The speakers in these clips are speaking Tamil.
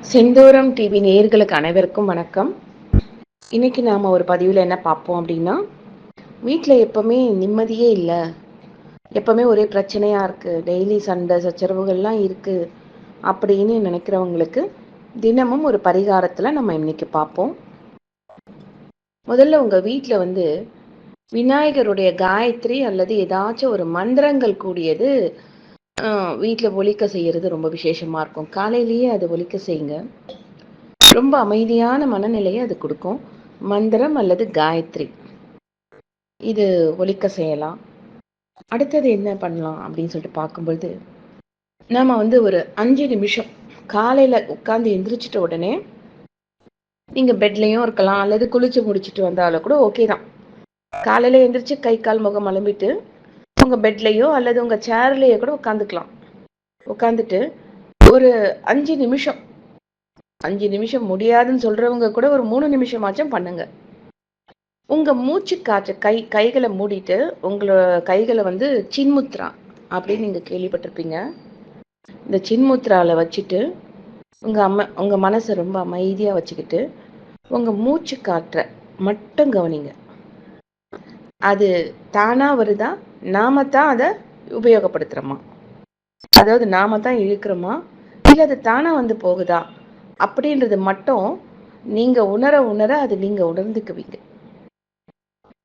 செந்தூரம் டிவி நேயர்களுக்கு அனைவருக்கும் வணக்கம். இன்னைக்கு நாம் ஒரு பதிவில் என்ன பார்ப்போம் அப்படின்னா, வீட்டில் எப்போவுமே நிம்மதியே இல்லை, எப்போவுமே ஒரே பிரச்சனையாக இருக்குது, டெய்லி சண்டை சச்சரவுகள்லாம் இருக்குது அப்படின்னு நினைக்கிறவங்களுக்கு தினமும் ஒரு பரிகாரத்தில் நம்ம இன்னைக்கு பார்ப்போம். முதல்ல உங்கள் வீட்டில் விநாயகருடைய காயத்ரி அல்லது ஏதாச்சும் ஒரு மந்திரங்கள் கூடியது வீட்டில் ஒலிக்க செய்கிறது ரொம்ப விசேஷமாக இருக்கும். காலையிலேயே அது ஒலிக்க செய்யுங்க. ரொம்ப அமைதியான மனநிலையை அது கொடுக்கும். மந்திரம் அல்லது காயத்ரி இது ஒலிக்க செய்யலாம். அடுத்தது என்ன பண்ணலாம் அப்படின்னு சொல்லிட்டு பார்க்கும்பொழுது, நாம் ஒரு 5 நிமிஷம் காலையில் உட்காந்து எந்திரிச்சிட்ட உடனே நீங்கள் பெட்லேயும் இருக்கலாம், அல்லது குளிச்சு முடிச்சுட்டு வந்தாலும் கூட ஓகே தான். காலையில் எந்திரிச்சு கை கால் முகம் அலம்பிட்டு உங்கள் பெட்லேயோ அல்லது உங்கள் சேர்லேயோ கூட உட்காந்துக்கலாம். உட்காந்துட்டு ஒரு 5 நிமிஷம் முடியாதுன்னு சொல்றவங்க கூட ஒரு 3 நிமிஷமாச்சும் பண்ணுங்க. உங்க மூச்சு காற்று கைகளை மூடிட்டு உங்களோட கைகளை சின்முத்ரா அப்படின்னு நீங்க கேள்விப்பட்டிருப்பீங்க. இந்த சின்முத்ரால வச்சுட்டு உங்க மனசை ரொம்ப அமைதியா வச்சுக்கிட்டு உங்க மூச்சு காற்றை மட்டும் கவனிங்க. அது தானா வருதா, நாம தான் அதை உபயோகப்படுத்துறோமா, அதாவது நாம தான் இழுக்கிறோமா இல்லை அது தானா போகுதா அப்படின்றது மட்டும் நீங்க உணர அது நீங்க உணர்ந்துக்குவீங்க.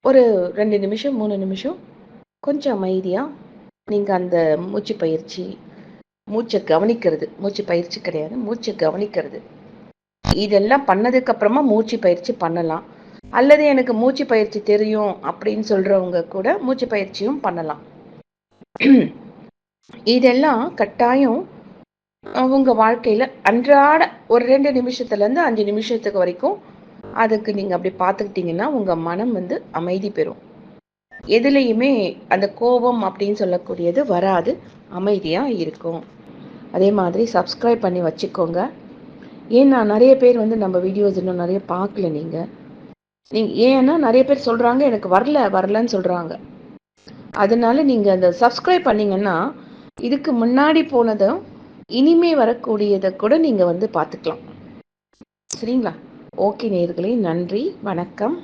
ஒரு 2 நிமிஷம் 3 நிமிஷம் கொஞ்சம் அமைதியா நீங்க அந்த மூச்சை கவனிக்கிறது, மூச்சு பயிற்சி கிடையாது, மூச்சை கவனிக்கிறது, இதெல்லாம் பண்ணதுக்கு அப்புறமா மூச்சு பயிற்சி பண்ணலாம். அல்லது எனக்கு மூச்சு பயிற்சி தெரியும் அப்படின்னு சொல்றவங்க கூட மூச்சு பயிற்சியும் பண்ணலாம். இதெல்லாம் கட்டாயம் உங்க வாழ்க்கையில அன்றாட ஒரு 2 நிமிஷத்துலேருந்து 5 நிமிஷத்துக்கு வரைக்கும் அதுக்கு நீங்க அப்படி பார்த்துக்கிட்டீங்கன்னா உங்க மனம் அமைதி பெறும். எதுலையுமே அந்த கோபம் அப்படின்னு சொல்லக்கூடியது வராது, அமைதியா இருக்கும். அதே மாதிரி சப்ஸ்கிரைப் பண்ணி வச்சுக்கோங்க. ஏன்னா நிறைய பேர் நம்ம வீடியோஸ் இன்னும் நிறைய பார்க்கல. நீங்க ஏன்னா நிறைய பேர் சொல்றாங்க எனக்கு வரலன்னு சொல்றாங்க. அதனால நீங்க அந்த சப்ஸ்கிரைப் பண்ணீங்கன்னா இதுக்கு முன்னாடி போனதும் இனிமே வரக்கூடியதை கூட நீங்க பார்த்துக்கலாம். சரிங்களா? ஓகே நேயர்களே, நன்றி, வணக்கம்.